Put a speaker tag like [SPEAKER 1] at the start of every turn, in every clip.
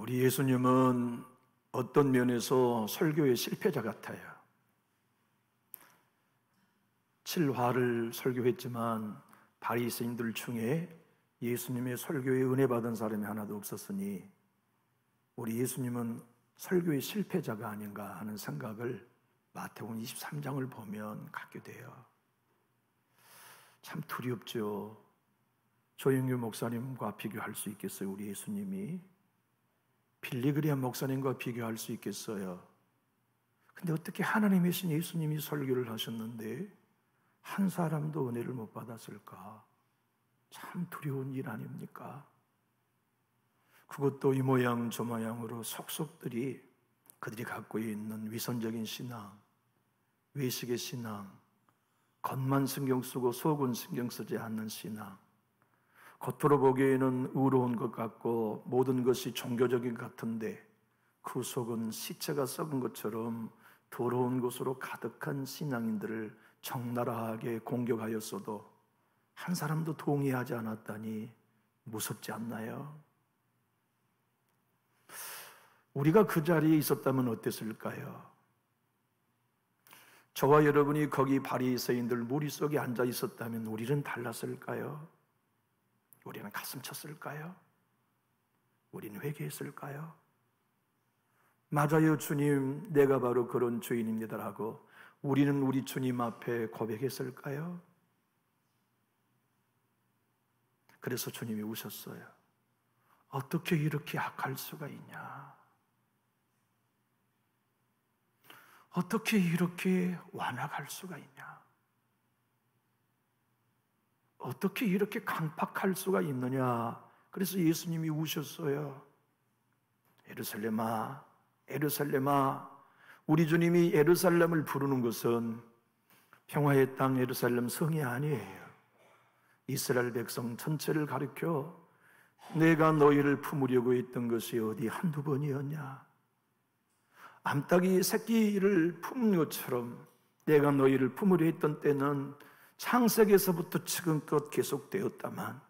[SPEAKER 1] 우리 예수님은 어떤 면에서 설교의 실패자 같아요. 7화를 설교했지만 바리새인들 중에 예수님의 설교에 은혜 받은 사람이 하나도 없었으니 우리 예수님은 설교의 실패자가 아닌가 하는 생각을 마태복음 23장을 보면 갖게 돼요. 참 두렵죠. 조영규 목사님과 비교할 수 있겠어요? 우리 예수님이 빌리그리안 목사님과 비교할 수 있겠어요? 근데 어떻게 하나님의 신 예수님이 설교를 하셨는데 한 사람도 은혜를 못 받았을까? 참 두려운 일 아닙니까? 그것도 이 모양 저 모양으로 속속들이 그들이 갖고 있는 위선적인 신앙, 외식의 신앙, 겉만 신경 쓰고 속은 신경 쓰지 않는 신앙, 겉으로 보기에는 의로운 것 같고 모든 것이 종교적인 것 같은데 그 속은 시체가 썩은 것처럼 더러운 것으로 가득한 신앙인들을 적나라하게 공격하였어도 한 사람도 동의하지 않았다니 무섭지 않나요? 우리가 그 자리에 있었다면 어땠을까요? 저와 여러분이 거기 바리새인들 무리 속에 앉아 있었다면 우리는 달랐을까요? 우리는 가슴 쳤을까요? 우리는 회개했을까요? 맞아요, 주님, 내가 바로 그런 죄인입니다라고 우리는 우리 주님 앞에 고백했을까요? 그래서 주님이 우셨어요. 어떻게 이렇게 악할 수가 있냐? 어떻게 이렇게 완악할 수가 있냐? 어떻게 이렇게 강팍할 수가 있느냐? 그래서 예수님이 우셨어요. 예루살렘아, 예루살렘아. 우리 주님이 예루살렘을 부르는 것은 평화의 땅 예루살렘 성이 아니에요. 이스라엘 백성 전체를 가리켜 내가 너희를 품으려고 했던 것이 어디 한두 번이었냐? 암탉이 새끼를 품는 것처럼 내가 너희를 품으려 했던 때는 창세기에서부터 지금껏 계속되었다만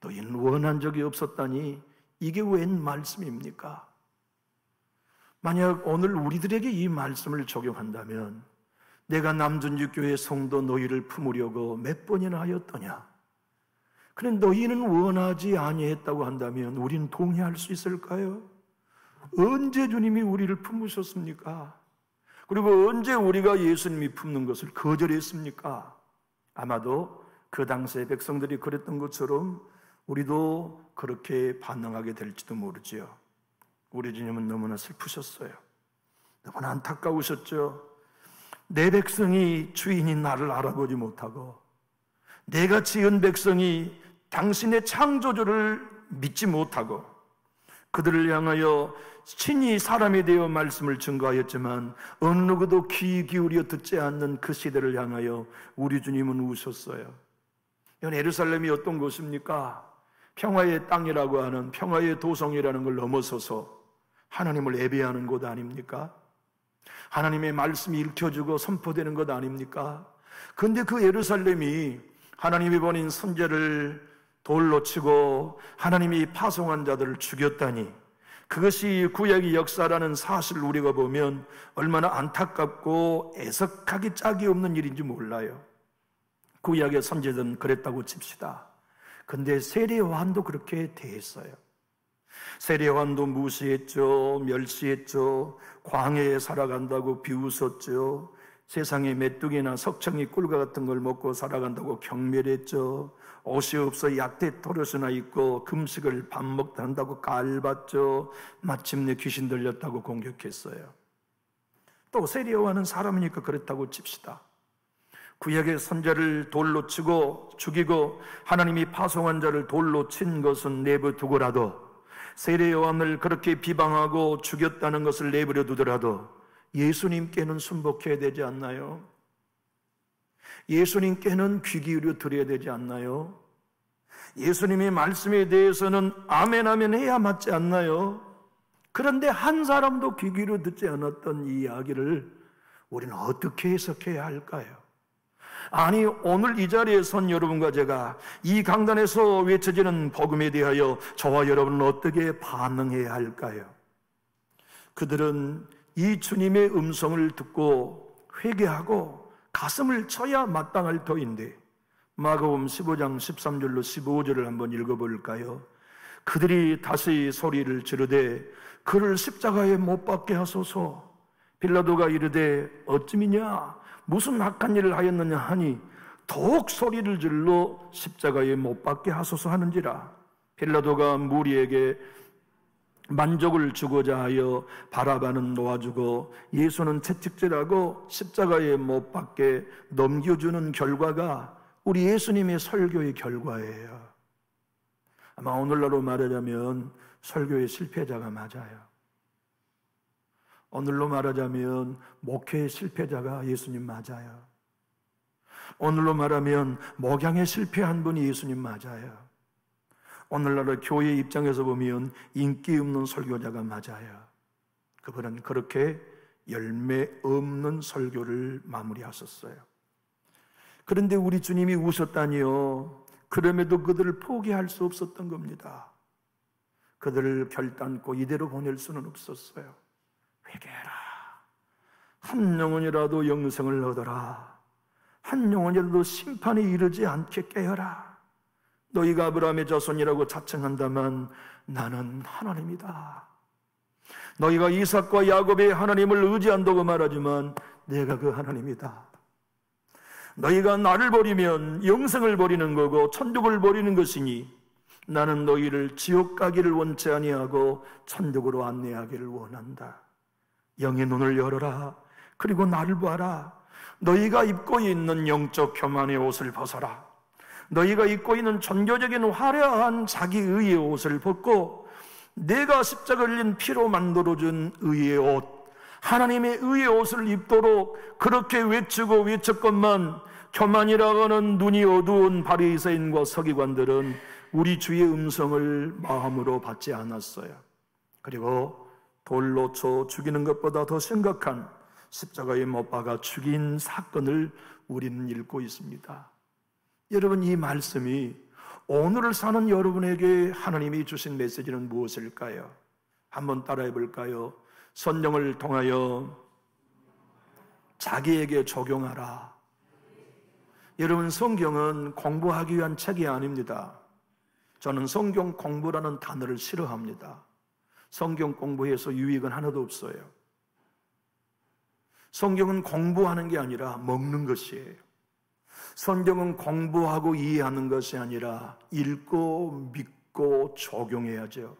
[SPEAKER 1] 너희는 원한 적이 없었다니 이게 웬 말씀입니까? 만약 오늘 우리들에게 이 말씀을 적용한다면 내가 남준육교회 성도 너희를 품으려고 몇 번이나 하였더냐? 그래 너희는 원하지 아니했다고 한다면 우리는 동의할 수 있을까요? 언제 주님이 우리를 품으셨습니까? 그리고 언제 우리가 예수님이 품는 것을 거절했습니까? 아마도 그 당시의 백성들이 그랬던 것처럼 우리도 그렇게 반응하게 될지도 모르지요. 우리 주님은 너무나 슬프셨어요. 너무나 안타까우셨죠. 내 백성이 주인인 나를 알아보지 못하고 내가 지은 백성이 당신의 창조주를 믿지 못하고 그들을 향하여 친히 사람이 되어 말씀을 증거하였지만 어느 누구도 귀 기울여 듣지 않는 그 시대를 향하여 우리 주님은 우셨어요. 예루살렘이 어떤 곳입니까? 평화의 땅이라고 하는 평화의 도성이라는 걸 넘어서서 하나님을 예배하는 곳 아닙니까? 하나님의 말씀이 읽혀지고 선포되는 것 아닙니까? 그런데 그 예루살렘이 하나님이 보낸 선제를 돌로 치고 하나님이 파송한 자들을 죽였다니 그것이 구약의 역사라는 사실을 우리가 보면 얼마나 안타깝고 애석하기 짝이 없는 일인지 몰라요. 구약의 선제들은 그랬다고 칩시다. 근데 세례요한도 그렇게 대했어요. 세례요한도 무시했죠. 멸시했죠. 광야에 살아간다고 비웃었죠. 세상에 메뚜기나 석청이 꿀과 같은 걸 먹고 살아간다고 경멸했죠. 옷이 없어 약대 토롯이나 입고 금식을 밥 먹다 한다고 깔봤죠. 마침내 귀신 들렸다고 공격했어요. 또 세례요한은 사람이니까 그랬다고 칩시다. 구약의 선자를 돌로 치고 죽이고 하나님이 파송한 자를 돌로 친 것은 내버두고라도 세례요한을 그렇게 비방하고 죽였다는 것을 내버려 두더라도 예수님께는 순복해야 되지 않나요? 예수님께는 귀 기울여 드려야 되지 않나요? 예수님의 말씀에 대해서는 아멘 아멘 해야 맞지 않나요? 그런데 한 사람도 귀 기울여 듣지 않았던 이 이야기를 우리는 어떻게 해석해야 할까요? 아니, 오늘 이 자리에 선 여러분과 제가 이 강단에서 외쳐지는 복음에 대하여 저와 여러분은 어떻게 반응해야 할까요? 그들은 이 주님의 음성을 듣고 회개하고 가슴을 쳐야 마땅할 터인데, 마가복음 15장 13절로 15절을 한번 읽어볼까요? 그들이 다시 소리를 지르되 그를 십자가에 못 박게 하소서. 빌라도가 이르되 어찌미냐, 무슨 악한 일을 하였느냐 하니 더욱 소리를 질러 십자가에 못 박게 하소서 하는지라. 빌라도가 무리에게 만족을 주고자 하여 바라바는 놓아주고 예수는 채찍질하고 십자가에 못 박게 넘겨주는 결과가 우리 예수님의 설교의 결과예요. 아마 오늘날로 말하자면 설교의 실패자가 맞아요. 오늘로 말하자면 목회의 실패자가 예수님 맞아요. 오늘로 말하면 목양에 실패한 분이 예수님 맞아요. 오늘날의 교회 입장에서 보면 인기 없는 설교자가 맞아요. 그분은 그렇게 열매 없는 설교를 마무리하셨어요. 그런데 우리 주님이 우셨다니요, 그럼에도 그들을 포기할 수 없었던 겁니다. 그들을 결단코 이대로 보낼 수는 없었어요. 회개해라. 한 영혼이라도 영생을 얻어라. 한 영혼이라도 심판에 이르지 않게 깨어라. 너희가 아브라함의 자손이라고 자칭한다면 나는 하나님이다. 너희가 이삭과 야곱의 하나님을 의지한다고 말하지만 내가 그 하나님이다. 너희가 나를 버리면 영생을 버리는 거고 천국을 버리는 것이니 나는 너희를 지옥 가기를 원치 아니하고 천국으로 안내하기를 원한다. 영의 눈을 열어라. 그리고 나를 봐라. 너희가 입고 있는 영적 교만의 옷을 벗어라. 너희가 입고 있는 종교적인 화려한 자기의의 옷을 벗고 내가 십자가 흘린 피로 만들어준 의의 옷, 하나님의 의의 옷을 입도록 그렇게 외치고 외쳤건만 교만이라고 하는 눈이 어두운 바리새인과 서기관들은 우리 주의 음성을 마음으로 받지 않았어요. 그리고 돌로 쳐 죽이는 것보다 더 심각한 십자가에 못 박아 죽인 사건을 우리는 읽고 있습니다. 여러분, 이 말씀이 오늘을 사는 여러분에게 하나님이 주신 메시지는 무엇일까요? 한번 따라해 볼까요? 성경을 통하여 자기에게 적용하라. 여러분, 성경은 공부하기 위한 책이 아닙니다. 저는 성경 공부라는 단어를 싫어합니다. 성경 공부해서 유익은 하나도 없어요. 성경은 공부하는 게 아니라 먹는 것이에요. 성경은 공부하고 이해하는 것이 아니라 읽고 믿고 적용해야죠.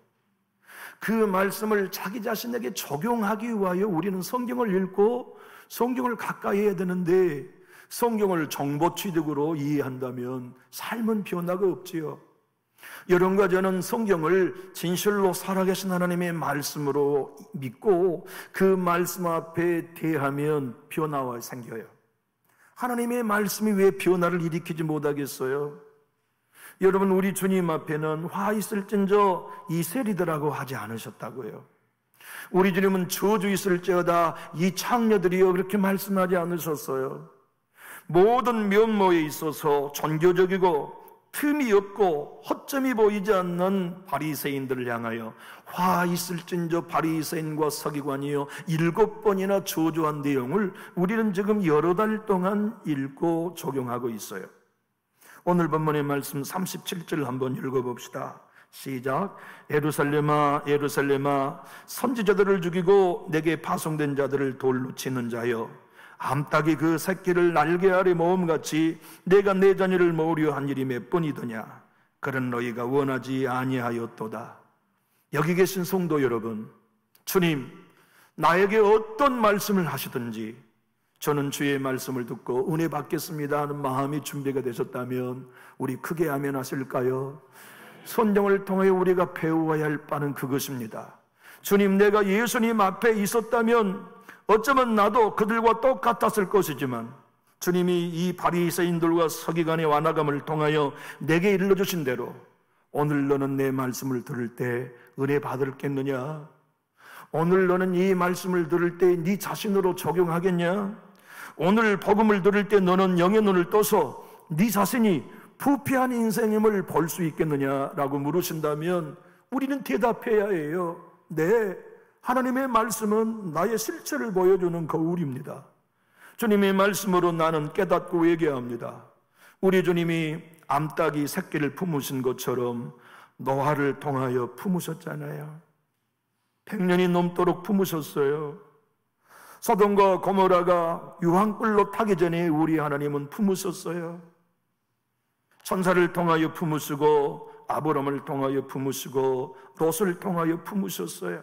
[SPEAKER 1] 그 말씀을 자기 자신에게 적용하기 위하여 우리는 성경을 읽고 성경을 가까이 해야 되는데, 성경을 정보 취득으로 이해한다면 삶은 변화가 없지요. 여러분과 저는 성경을 진실로 살아계신 하나님의 말씀으로 믿고 그 말씀 앞에 대하면 변화가 생겨요. 하나님의 말씀이 왜 변화를 일으키지 못하겠어요? 여러분, 우리 주님 앞에는 화 있을진저 이세리더라고 하지 않으셨다고요. 우리 주님은 저주 있을지어다 이 창녀들이여 그렇게 말씀하지 않으셨어요. 모든 면모에 있어서 종교적이고 틈이 없고 허점이 보이지 않는 바리새인들을 향하여 화 있을진저 바리새인과 서기관이여 7번이나 저주한 내용을 우리는 지금 여러 달 동안 읽고 적용하고 있어요. 오늘 본문의 말씀 37절 한번 읽어봅시다. 시작. 예루살렘아 예루살렘아 선지자들을 죽이고 내게 파송된 자들을 돌로 치는 자여, 암탉이 그 새끼를 날개 아래 모음같이 내가 내 자녀를 모으려 한 일이 몇 번이더냐. 그런 너희가 원하지 아니하였도다. 여기 계신 성도 여러분, 주님 나에게 어떤 말씀을 하시든지 저는 주의 말씀을 듣고 은혜 받겠습니다 하는 마음이 준비가 되셨다면 우리 크게 아멘 하실까요? 성경을 통해 우리가 배워야 할 바는 그것입니다. 주님, 내가 예수님 앞에 있었다면 어쩌면 나도 그들과 똑같았을 것이지만 주님이 이 바리새인들과 서기관의 완악함을 통하여 내게 일러주신 대로 오늘 너는 내 말씀을 들을 때 은혜 받을겠느냐? 오늘 너는 이 말씀을 들을 때 네 자신으로 적용하겠냐? 오늘 복음을 들을 때 너는 영의 눈을 떠서 네 자신이 부패한 인생임을 볼 수 있겠느냐라고 물으신다면 우리는 대답해야 해요. 네, 하나님의 말씀은 나의 실체를 보여주는 거울입니다. 주님의 말씀으로 나는 깨닫고 회개합니다. 우리 주님이 암탉이 새끼를 품으신 것처럼 노아를 통하여 품으셨잖아요. 100년이 넘도록 품으셨어요. 소돔과 고모라가 유황불로 타기 전에 우리 하나님은 품으셨어요. 천사를 통하여 품으시고 아브람을 통하여 품으시고 롯을 통하여 품으셨어요.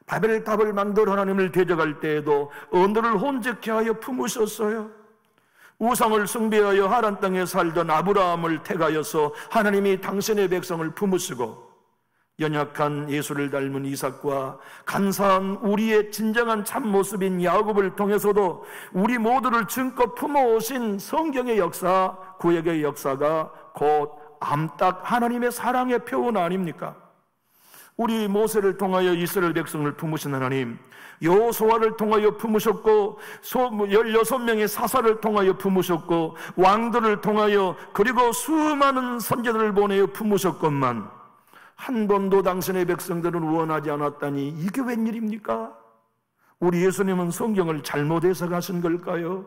[SPEAKER 1] 바벨탑을 만들어 하나님을 대적할 때에도 언어를 혼잡케 하여 품으셨어요. 우상을 숭배하여 하란 땅에 살던 아브라함을 택하여서 하나님이 당신의 백성을 품으시고 연약한 예수를 닮은 이삭과 간사한 우리의 진정한 참모습인 야곱을 통해서도 우리 모두를 증거 품어오신 성경의 역사, 구약의 역사가 곧 암탉 하나님의 사랑의 표현 아닙니까? 우리 모세를 통하여 이스라엘 백성을 품으신 하나님, 여호수아를 통하여 품으셨고 16명의 사사를 통하여 품으셨고 왕들을 통하여 그리고 수많은 선지자들을 보내어 품으셨건만 한 번도 당신의 백성들은 원하지 않았다니 이게 웬일입니까? 우리 예수님은 성경을 잘못 해석하신 걸까요?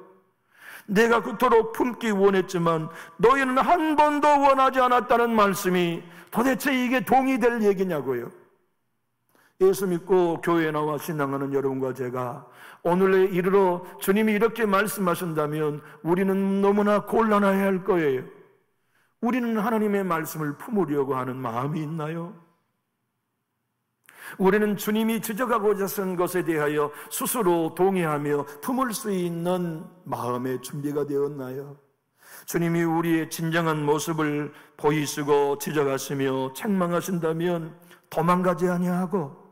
[SPEAKER 1] 내가 그토록 품기 원했지만 너희는 한 번도 원하지 않았다는 말씀이 도대체 이게 동의될 얘기냐고요. 예수 믿고 교회에 나와 신앙하는 여러분과 제가 오늘에 이르러 주님이 이렇게 말씀하신다면 우리는 너무나 곤란해야 할 거예요. 우리는 하나님의 말씀을 품으려고 하는 마음이 있나요? 우리는 주님이 지적하고자 하신 것에 대하여 스스로 동의하며 품을 수 있는 마음의 준비가 되었나요? 주님이 우리의 진정한 모습을 보이시고 지적하시며 책망하신다면 도망가지 아니하고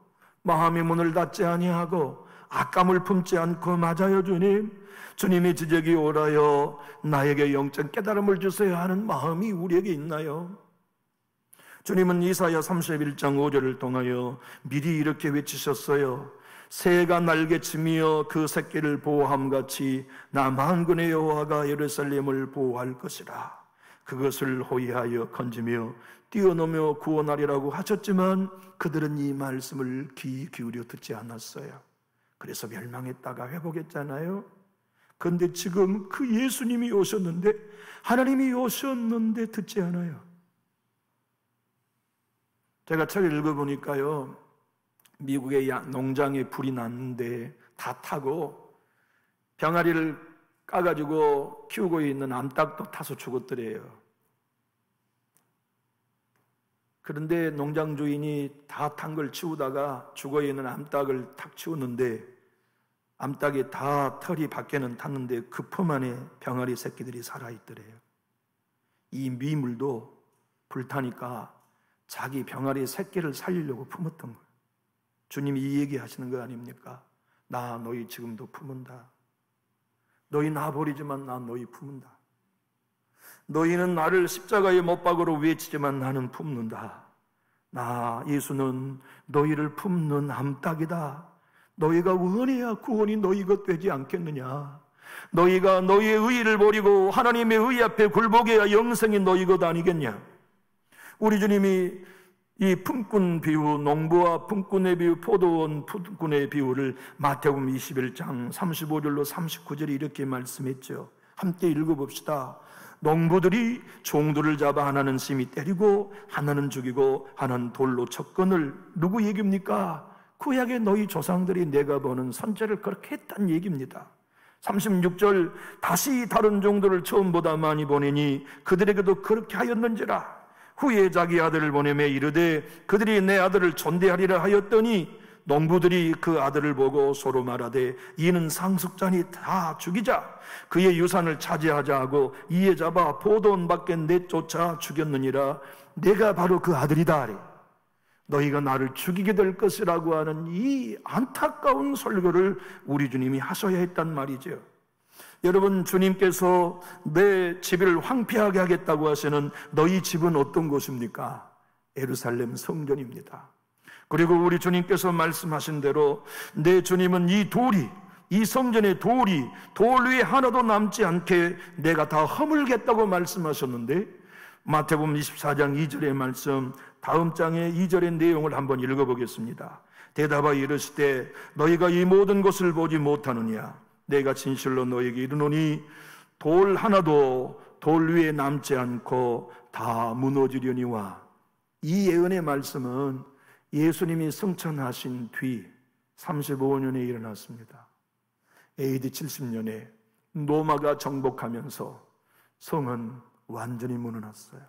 [SPEAKER 1] 마음의 문을 닫지 아니하고 악감을 품지 않고 맞아요 주님, 주님의 지적이 오라여 나에게 영적 깨달음을 주세요 하는 마음이 우리에게 있나요? 주님은 이사야 31장 5절을 통하여 미리 이렇게 외치셨어요. 새가 날개치며 그 새끼를 보호함같이 나 만군의 여호와가 예루살렘을 보호할 것이라. 그것을 호위하여 건지며 뛰어넘어 구원하리라고 하셨지만 그들은 이 말씀을 귀 기울여 듣지 않았어요. 그래서 멸망했다가 회복했잖아요. 그런데 지금 그 예수님이 오셨는데, 하나님이 오셨는데 듣지 않아요. 제가 책을 읽어보니까요, 미국의 농장에 불이 났는데 다 타고 병아리를 까가지고 키우고 있는 암탉도 타서 죽었더래요. 그런데 농장 주인이 다 탄 걸 치우다가 죽어있는 암탉을 탁 치웠는데 암탉이 다 털이 밖에는 탔는데 그 품 안에 병아리 새끼들이 살아있더래요. 이 미물도 불타니까 자기 병아리 새끼를 살리려고 품었던 거예요. 주님이 이 얘기 하시는 거 아닙니까? 나 너희 지금도 품은다. 너희 나 버리지만 나 너희 품은다. 너희는 나를 십자가에 못 박으러 외치지만 나는 품는다. 나 예수는 너희를 품는 암탉이다. 너희가 원해야 구원이 너희 것 되지 않겠느냐. 너희가 너희의 의의를 버리고 하나님의 의 앞에 굴복해야 영생이 너희 것 아니겠냐. 우리 주님이 이 품꾼 비유, 농부와 품꾼의 비유, 포도원 품꾼의 비유를 마태복음 21장 35절로 39절에 이렇게 말씀했죠. 함께 읽어봅시다. 농부들이 종들을 잡아 하나는 심히 때리고 하나는 죽이고 하나는 돌로 쳤거늘. 누구 얘기입니까? 구약의 너희 조상들이 내가 보는 선제를 그렇게 했단 얘기입니다. 36절 다시 다른 종들을 처음보다 많이 보내니 그들에게도 그렇게 하였는지라. 후에 자기 아들을 보내매 이르되 그들이 내 아들을 존대하리라 하였더니 농부들이 그 아들을 보고 서로 말하되 이는 상속자니 다 죽이자. 그의 유산을 차지하자 하고 이에 잡아 포도원 밖에 내쫓아 죽였느니라. 내가 바로 그 아들이다 하리. 너희가 나를 죽이게 될 것이라고 하는 이 안타까운 설교를 우리 주님이 하셔야 했단 말이죠. 여러분, 주님께서 내 집을 황폐하게 하겠다고 하시는 너희 집은 어떤 곳입니까? 예루살렘 성전입니다. 그리고 우리 주님께서 말씀하신 대로 내 주님은 이 돌이 이 성전의 돌 위에 하나도 남지 않게 내가 다 허물겠다고 말씀하셨는데, 마태복음 24장 2절의 말씀, 다음 장의 2절의 내용을 한번 읽어보겠습니다. 대답하여 이르시되 너희가 이 모든 것을 보지 못하느냐? 내가 진실로 너희에게 이르노니 돌 하나도 돌 위에 남지 않고 다 무너지려니와. 이 예언의 말씀은 예수님이 승천하신 뒤 35년에 일어났습니다. AD 70년에 로마가 정복하면서 성은 완전히 무너졌어요.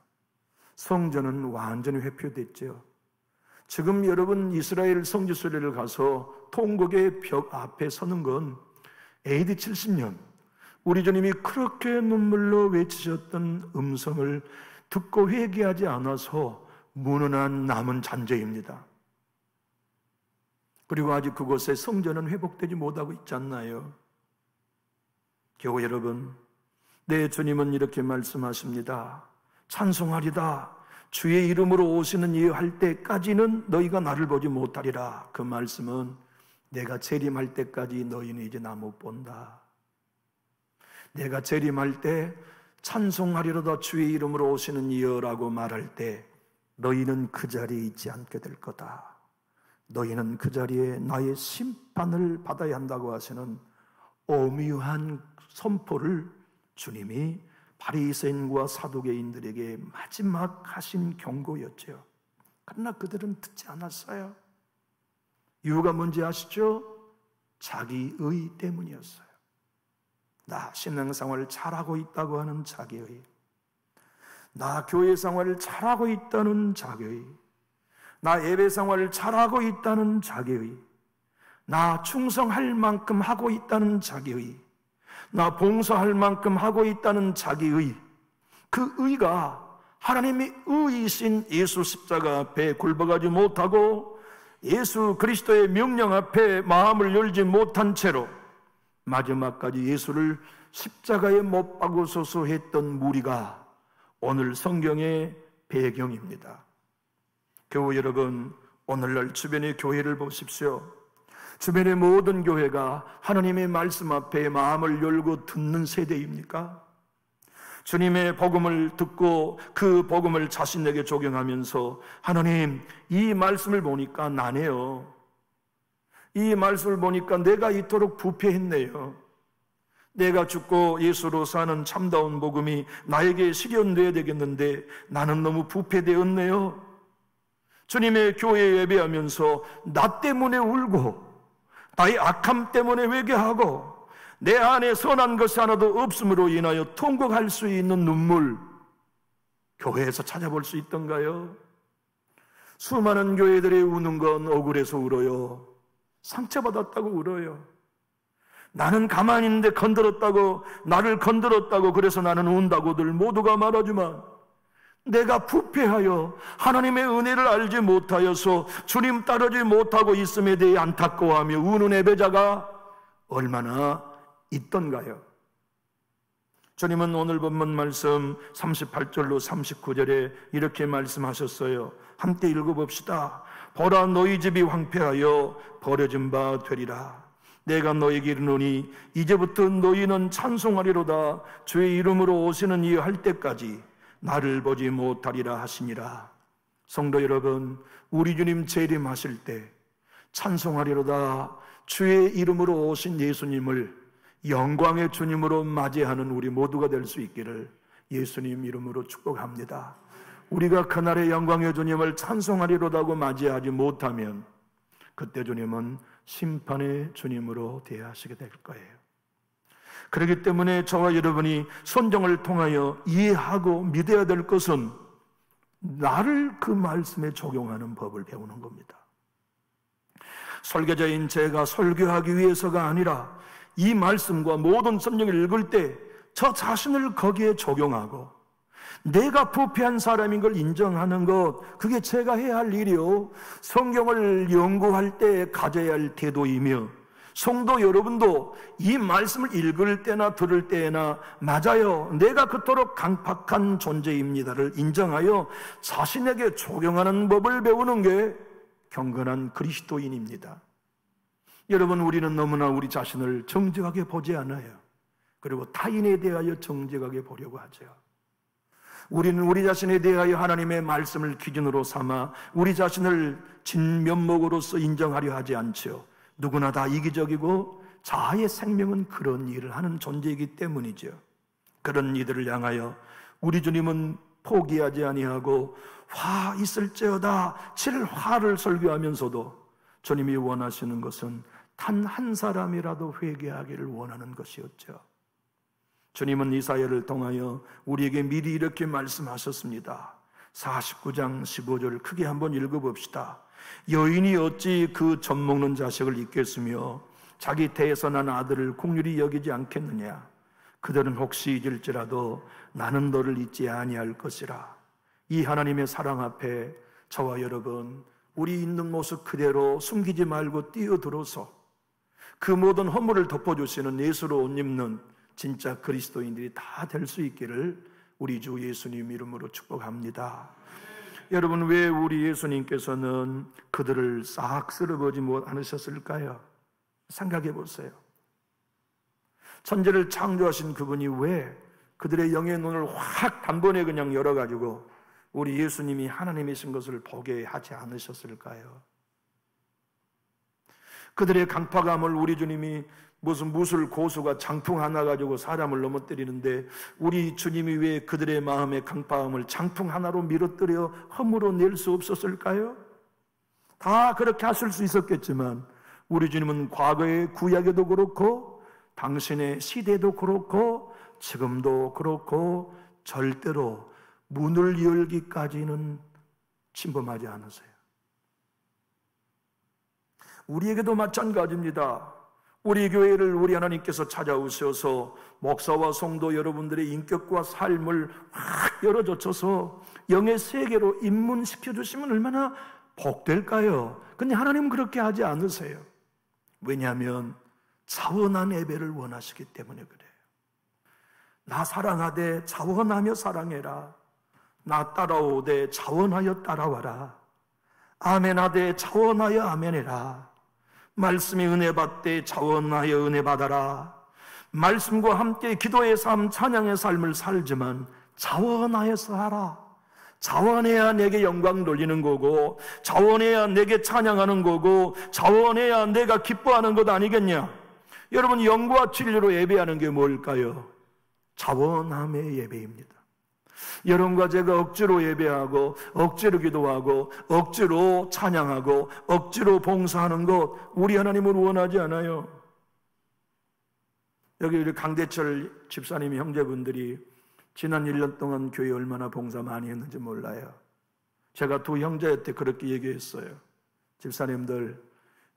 [SPEAKER 1] 성전은 완전히 회피됐죠. 지금 여러분 이스라엘 성지순례를 가서 통곡의 벽 앞에 서는 건 AD 70년 우리 주님이 그렇게 눈물로 외치셨던 음성을 듣고 회개하지 않아서 무너난 남은 잔재입니다. 그리고 아직 그곳에 성전은 회복되지 못하고 있지 않나요? 교회 여러분, 내 주님은 이렇게 말씀하십니다. 찬송하리다. 주의 이름으로 오시는 이 할 때까지는 너희가 나를 보지 못하리라. 그 말씀은 내가 재림할 때까지 너희는 이제 나 못 본다. 내가 재림할 때 찬송하리로다 주의 이름으로 오시는 이여라고 말할 때 너희는 그 자리에 있지 않게 될 거다. 너희는 그 자리에 나의 심판을 받아야 한다고 하시는 오묘한 선포를 주님이 바리새인과 사두개인들에게 마지막 하신 경고였죠. 그러나 그들은 듣지 않았어요. 이유가 뭔지 아시죠? 자기의 때문이었어요. 나 신앙생활을 잘하고 있다고 하는 자기의, 나 교회생활을 잘하고 있다는 자기의, 나 예배생활을 잘하고 있다는 자기의, 나 충성할 만큼 하고 있다는 자기의, 나 봉사할 만큼 하고 있다는 자기의, 그 의가 하나님의 의이신 예수 십자가 앞에 굴복하지 못하고 예수 그리스도의 명령 앞에 마음을 열지 못한 채로 마지막까지 예수를 십자가에 못 박으소서 했던 무리가 오늘 성경의 배경입니다. 교회 여러분, 오늘날 주변의 교회를 보십시오. 주변의 모든 교회가 하나님의 말씀 앞에 마음을 열고 듣는 세대입니까? 주님의 복음을 듣고 그 복음을 자신에게 적용하면서 하나님, 이 말씀을 보니까 나네요. 이 말씀을 보니까 내가 이토록 부패했네요. 내가 죽고 예수로 사는 참다운 복음이 나에게 실현되어야 되겠는데 나는 너무 부패되었네요. 주님의 교회에 예배하면서 나 때문에 울고 나의 악함 때문에 회개하고 내 안에 선한 것이 하나도 없음으로 인하여 통곡할 수 있는 눈물, 교회에서 찾아볼 수 있던가요? 수많은 교회들이 우는 건 억울해서 울어요. 상처받았다고 울어요. 나는 가만히 있는데 건드렸다고, 나를 건드렸다고 그래서 나는 운다고들 모두가 말하지만 내가 부패하여 하나님의 은혜를 알지 못하여서 주님 따르지 못하고 있음에 대해 안타까워하며 우는 예배자가 얼마나 있던가요? 주님은 오늘 본문 말씀 38절로 39절에 이렇게 말씀하셨어요. 함께 읽어봅시다. 보라, 너희 집이 황폐하여 버려진 바 되리라. 내가 너희에게 이르노니 이제부터 너희는 찬송하리로다. 주의 이름으로 오시는 이 할 때까지 나를 보지 못하리라 하시니라. 성도 여러분, 우리 주님 재림하실 때 찬송하리로다. 주의 이름으로 오신 예수님을 영광의 주님으로 맞이하는 우리 모두가 될 수 있기를 예수님 이름으로 축복합니다. 우리가 그날의 영광의 주님을 찬송하리로다고 맞이하지 못하면 그때 주님은 심판의 주님으로 대하시게 될 거예요. 그렇기 때문에 저와 여러분이 선정을 통하여 이해하고 믿어야 될 것은 나를 그 말씀에 적용하는 법을 배우는 겁니다. 설교자인 제가 설교하기 위해서가 아니라 이 말씀과 모든 성경을 읽을 때 저 자신을 거기에 적용하고 내가 부패한 사람인 걸 인정하는 것, 그게 제가 해야 할 일이요, 성경을 연구할 때 가져야 할 태도이며, 성도 여러분도 이 말씀을 읽을 때나 들을 때나 맞아요, 내가 그토록 강팍한 존재입니다를 인정하여 자신에게 적용하는 법을 배우는 게 경건한 그리스도인입니다. 여러분, 우리는 너무나 우리 자신을 정직하게 보지 않아요. 그리고 타인에 대하여 정직하게 보려고 하죠. 우리는 우리 자신에 대하여 하나님의 말씀을 기준으로 삼아 우리 자신을 진면목으로서 인정하려 하지 않죠. 누구나 다 이기적이고 자아의 생명은 그런 일을 하는 존재이기 때문이죠. 그런 이들을 향하여 우리 주님은 포기하지 아니하고 화 있을지어다 칠 화를 설교하면서도 주님이 원하시는 것은 단 한 사람이라도 회개하기를 원하는 것이었죠. 주님은 이사야를 통하여 우리에게 미리 이렇게 말씀하셨습니다. 49장 15절을 크게 한번 읽어봅시다. 여인이 어찌 그 젖먹는 자식을 잊겠으며 자기 태에서 난 아들을 긍휼히 여기지 않겠느냐. 그들은 혹시 잊을지라도 나는 너를 잊지 아니할 것이라. 이 하나님의 사랑 앞에 저와 여러분, 우리 있는 모습 그대로 숨기지 말고 뛰어들어서 그 모든 허물을 덮어주시는 예수로 옷 입는 진짜 그리스도인들이 다 될 수 있기를 우리 주 예수님 이름으로 축복합니다. 여러분, 왜 우리 예수님께서는 그들을 싹 쓸어버리지 않으셨을까요? 생각해 보세요. 천지를 창조하신 그분이 왜 그들의 영의 눈을 확 단번에 그냥 열어가지고 우리 예수님이 하나님이신 것을 보게 하지 않으셨을까요? 그들의 강팍함을 우리 주님이 무슨 무술 고수가 장풍 하나 가지고 사람을 넘어뜨리는데 우리 주님이 왜 그들의 마음의 강팍함을 장풍 하나로 밀어뜨려 허물어 낼 수 없었을까요? 다 그렇게 하실 수 있었겠지만 우리 주님은 과거의 구약에도 그렇고 당신의 시대도 그렇고 지금도 그렇고 절대로 문을 열기까지는 침범하지 않으세요. 우리에게도 마찬가지입니다. 우리 교회를 우리 하나님께서 찾아오셔서 목사와 성도 여러분들의 인격과 삶을 확 열어젖혀서 영의 세계로 입문시켜 주시면 얼마나 복될까요? 근데 하나님은 그렇게 하지 않으세요. 왜냐하면 자원한 예배를 원하시기 때문에 그래요. 나 사랑하되 자원하며 사랑해라. 나 따라오되 자원하여 따라와라. 아멘하되 자원하여 아멘해라. 말씀이 은혜 받되 자원하여 은혜 받아라. 말씀과 함께 기도의 삶, 찬양의 삶을 살지만 자원하여서 하라. 자원해야 내게 영광 돌리는 거고, 자원해야 내게 찬양하는 거고, 자원해야 내가 기뻐하는 것 아니겠냐? 여러분, 영과 진리로 예배하는 게 뭘까요? 자원함의 예배입니다. 여러분과 제가 억지로 예배하고 억지로 기도하고 억지로 찬양하고 억지로 봉사하는 것 우리 하나님은 원하지 않아요. 여기 우리 강대철 집사님이 형제분들이 지난 1년 동안 교회 얼마나 봉사 많이 했는지 몰라요. 제가 두 형제한테 그렇게 얘기했어요. 집사님들,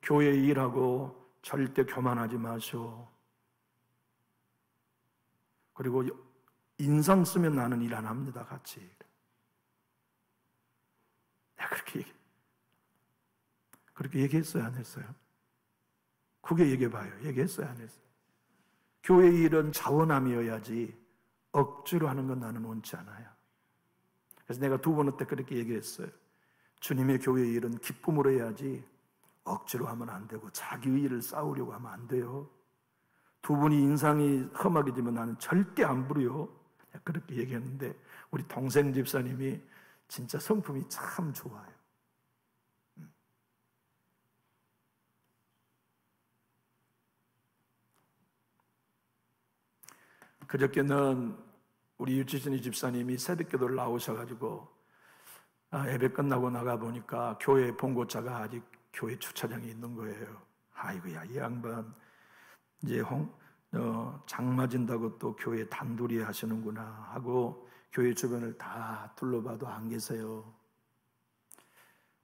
[SPEAKER 1] 교회 일하고 절대 교만하지 마시오. 그리고 인상 쓰면 나는 일 안 합니다. 같이. 내가 그렇게 얘기했어요? 안 했어요? 그게 얘기해봐요. 얘기했어요? 안 했어요? 교회 일은 자원함이어야지 억지로 하는 건 나는 원치 않아요. 그래서 내가 두 번째 그렇게 얘기했어요. 주님의 교회 일은 기쁨으로 해야지 억지로 하면 안 되고 자기 의의를 쌓으려고 하면 안 돼요. 두 분이 인상이 험하게 되면 나는 절대 안 부려요. 그렇게 얘기했는데 우리 동생 집사님이 진짜 성품이 참 좋아요. 그저께는 우리 유치진이 집사님이 새벽기도를 나오셔가지고 예배 끝나고 나가보니까 교회 봉고차가 아직 교회 주차장에 있는 거예요. 아이고야, 이 양반 이제 장 맞은다고 또 교회 단둘이 하시는구나 하고 교회 주변을 다 둘러봐도 안 계세요.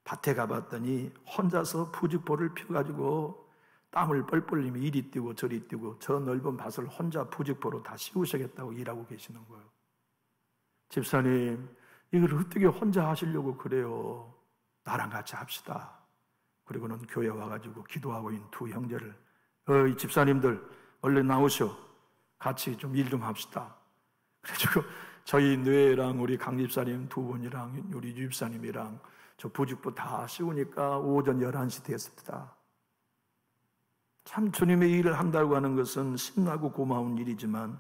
[SPEAKER 1] 밭에 가봤더니 혼자서 부직포를 펴가지고 땀을 뻘뻘 흘리며 이리 뛰고 저리 뛰고 저 넓은 밭을 혼자 부직포로 다 씌우시겠다고 일하고 계시는 거예요. 집사님, 이걸 어떻게 혼자 하시려고 그래요? 나랑 같이 합시다. 그리고는 교회 와가지고 기도하고 있는 두 형제를 이 집사님들 얼른 나오셔. 같이 좀 일 좀 합시다. 그래가지고 저희 뇌랑 우리 강 집사님 두 분이랑 우리 유 집사님이랑 저 부직포 다 씌우니까 오전 11시 됐습니다. 참 주님의 일을 한다고 하는 것은 신나고 고마운 일이지만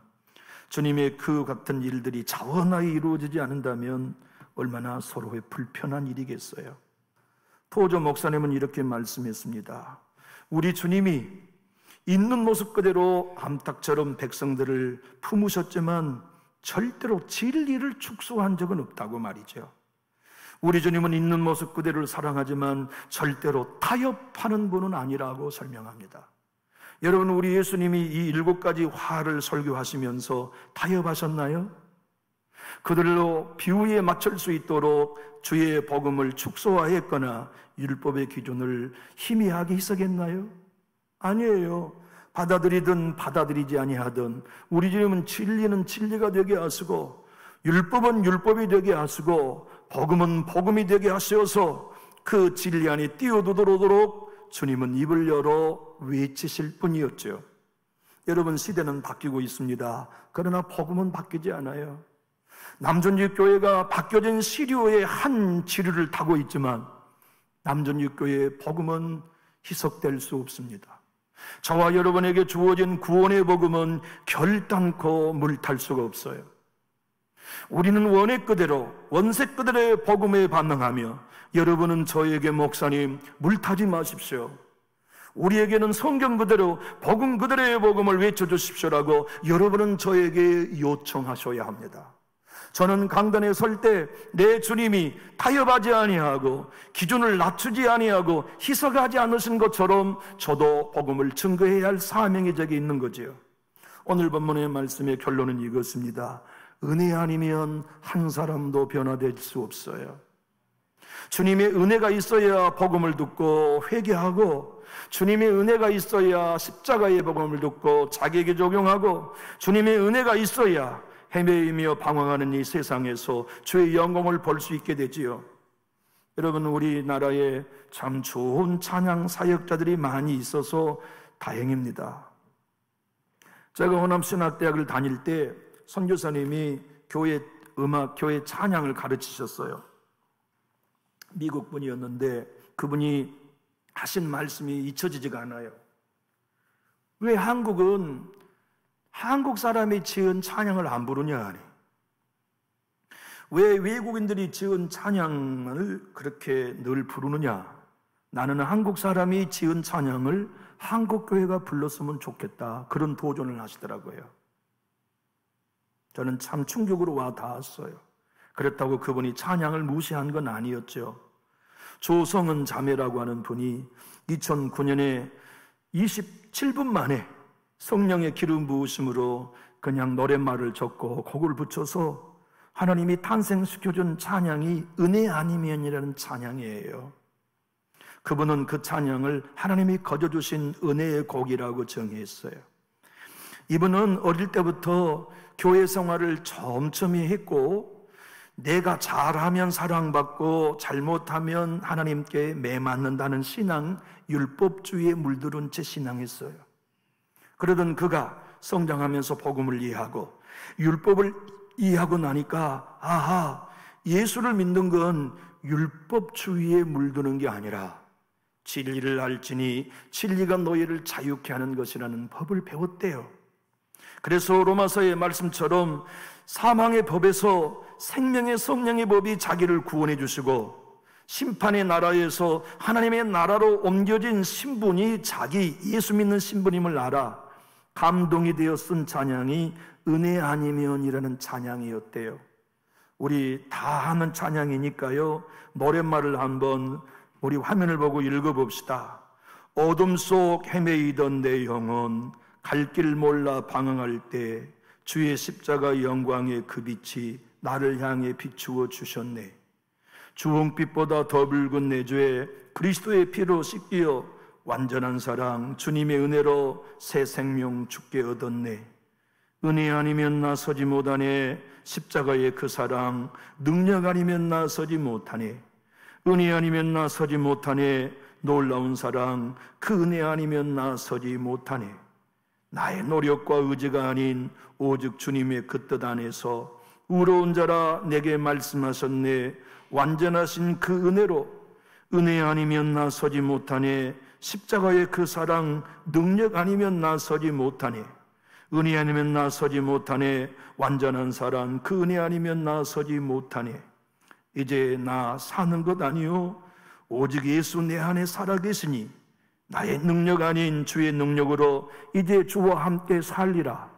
[SPEAKER 1] 주님의 그 같은 일들이 자원하게 이루어지지 않는다면 얼마나 서로의 불편한 일이겠어요. 토저 목사님은 이렇게 말씀했습니다. 우리 주님이 있는 모습 그대로 암탉처럼 백성들을 품으셨지만 절대로 진리를 축소한 적은 없다고 말이죠. 우리 주님은 있는 모습 그대로를 사랑하지만 절대로 타협하는 분은 아니라고 설명합니다. 여러분, 우리 예수님이 이 7가지 화를 설교하시면서 타협하셨나요? 그들로 비유에 맞출 수 있도록 주의 복음을 축소화했거나 율법의 기준을 희미하게 희석했나요? 아니에요. 받아들이든 받아들이지 아니하든 우리 주님은 진리는 진리가 되게 하시고 율법은 율법이 되게 하시고 복음은 복음이 되게 하셔서 그 진리 안에 뛰어들도록 주님은 입을 열어 외치실 뿐이었죠. 여러분, 시대는 바뀌고 있습니다. 그러나 복음은 바뀌지 않아요. 남전육교회가 바뀌어진 시류의 한 지류를 타고 있지만 남전육교회의 복음은 희석될 수 없습니다. 저와 여러분에게 주어진 구원의 복음은 결단코 물탈 수가 없어요. 우리는 원액 그대로, 원색 그대로의 복음에 반응하며 여러분은 저에게 목사님 물타지 마십시오. 우리에게는 성경 그대로 복음 그대로의 복음을 외쳐주십시오라고 여러분은 저에게 요청하셔야 합니다. 저는 강단에 설 때 내 주님이 타협하지 아니하고 기준을 낮추지 아니하고 희석하지 않으신 것처럼 저도 복음을 증거해야 할 사명이 제게 있는 거지요. 오늘 본문의 말씀의 결론은 이것입니다. 은혜 아니면 한 사람도 변화될 수 없어요. 주님의 은혜가 있어야 복음을 듣고 회개하고, 주님의 은혜가 있어야 십자가의 복음을 듣고 자기에게 적용하고, 주님의 은혜가 있어야 헤매이며 방황하는 이 세상에서 주의 영광을 볼 수 있게 되지요. 여러분, 우리나라에 참 좋은 찬양 사역자들이 많이 있어서 다행입니다. 제가 호남신학대학을 다닐 때 선교사님이 교회 음악, 교회 찬양을 가르치셨어요. 미국 분이었는데 그분이 하신 말씀이 잊혀지지가 않아요. 왜 한국은 한국 사람이 지은 찬양을 안 부르냐 하니, 왜 외국인들이 지은 찬양을 그렇게 늘 부르느냐. 나는 한국 사람이 지은 찬양을 한국 교회가 불렀으면 좋겠다, 그런 도전을 하시더라고요. 저는 참 충격으로 와 닿았어요. 그렇다고 그분이 찬양을 무시한 건 아니었죠. 조성은 자매라고 하는 분이 2009년에 27분 만에 성령의 기름 부으심으로 그냥 노랫말을 적고 곡을 붙여서 하나님이 탄생시켜준 찬양이 은혜 아니면이라는 찬양이에요. 그분은 그 찬양을 하나님이 거저주신 은혜의 곡이라고 정의했어요. 이분은 어릴 때부터 교회 생활을 촘촘히 했고, 내가 잘하면 사랑받고 잘못하면 하나님께 매맞는다는 신앙, 율법주의에 물들은 채 신앙했어요. 그러던 그가 성장하면서 복음을 이해하고 율법을 이해하고 나니까, 아하, 예수를 믿는 건 율법주의에 물드는 게 아니라 진리를 알지니 진리가 너희를 자유케 하는 것이라는 법을 배웠대요. 그래서 로마서의 말씀처럼 사망의 법에서 생명의 성령의 법이 자기를 구원해 주시고, 심판의 나라에서 하나님의 나라로 옮겨진 신분이 자기 예수 믿는 신분임을 알아 감동이 되어 쓴 찬양이 은혜 아니면이라는 찬양이었대요. 우리 다 하는 찬양이니까요, 노랫말을 한번 우리 화면을 보고 읽어봅시다. 어둠 속 헤매이던 내 영혼, 갈 길 몰라 방황할 때 주의 십자가 영광의 그 빛이 나를 향해 비추어 주셨네. 주홍빛보다 더 붉은 내 죄 그리스도의 피로 씻기어 완전한 사랑 주님의 은혜로 새 생명 주께 얻었네. 은혜 아니면 나 서지 못하네. 십자가의 그 사랑 능력 아니면 나 서지 못하네. 은혜 아니면 나 서지 못하네. 놀라운 사랑 그 은혜 아니면 나 서지 못하네. 나의 노력과 의지가 아닌 오직 주님의 그 뜻 안에서 의로운 자라 내게 말씀하셨네. 완전하신 그 은혜로 은혜 아니면 나 서지 못하네. 십자가의 그 사랑 능력 아니면 나서지 못하네. 은혜 아니면 나서지 못하네. 완전한 사랑 그 은혜 아니면 나서지 못하네. 이제 나 사는 것 아니요 오직 예수 내 안에 살아계시니 나의 능력 아닌 주의 능력으로 이제 주와 함께 살리라.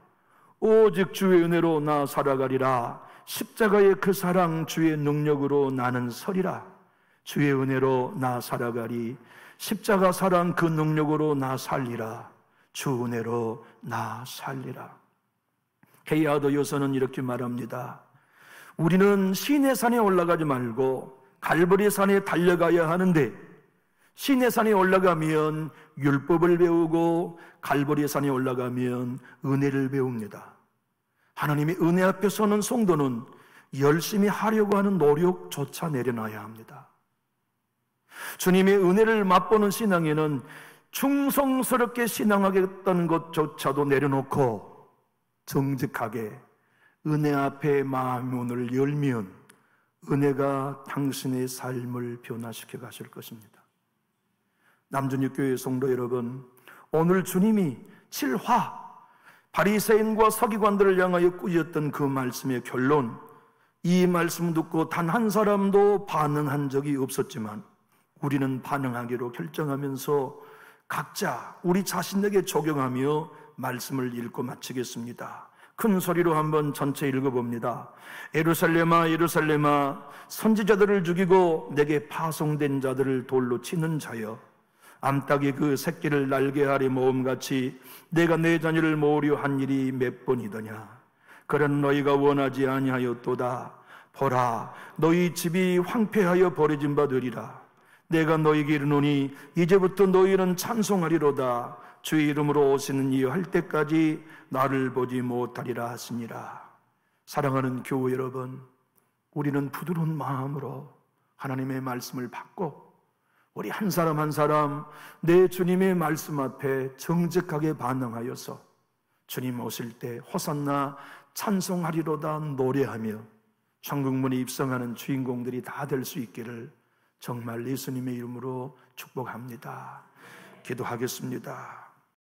[SPEAKER 1] 오직 주의 은혜로 나 살아가리라. 십자가의 그 사랑 주의 능력으로 나는 서리라. 주의 은혜로 나 살아가리. 십자가 사랑 그 능력으로 나 살리라. 주 은혜로 나 살리라. 헤이아더 여서는 이렇게 말합니다. 우리는 시내산에 올라가지 말고 갈보리 산에 달려가야 하는데 시내 산에 올라가면 율법을 배우고 갈보리 산에 올라가면 은혜를 배웁니다. 하나님의 은혜 앞에 서는 성도는 열심히 하려고 하는 노력조차 내려놔야 합니다. 주님의 은혜를 맛보는 신앙에는 충성스럽게 신앙하겠다는 것조차도 내려놓고 정직하게 은혜 앞에 마음의 문을 열면 은혜가 당신의 삶을 변화시켜 가실 것입니다. 남준육교회 성도 여러분, 오늘 주님이 7화 바리새인과 서기관들을 향하여 꾸짖었던 그 말씀의 결론, 이 말씀 듣고 단 한 사람도 반응한 적이 없었지만 우리는 반응하기로 결정하면서 각자 우리 자신에게 적용하며 말씀을 읽고 마치겠습니다. 큰 소리로 한번 전체 읽어봅니다. 예루살렘아 예루살렘아 선지자들을 죽이고 내게 파송된 자들을 돌로 치는 자여, 암탉이 그 새끼를 날개 아래 모음같이 내가 내 자녀를 모으려 한 일이 몇 번이더냐. 그런 너희가 원하지 아니하였도다. 보라, 너희 집이 황폐하여 버려진 바 되리라. 내가 너희에게 이르노니 이제부터 너희는 찬송하리로다. 주의 이름으로 오시는 이여 할 때까지 나를 보지 못하리라 하시니라. 사랑하는 교회 여러분, 우리는 부드러운 마음으로 하나님의 말씀을 받고 우리 한 사람 한 사람 내 주님의 말씀 앞에 정직하게 반응하여서 주님 오실 때 호산나 찬송하리로다 노래하며 천국문에 입성하는 주인공들이 다 될 수 있기를 정말 예수님의 이름으로 축복합니다. 기도하겠습니다.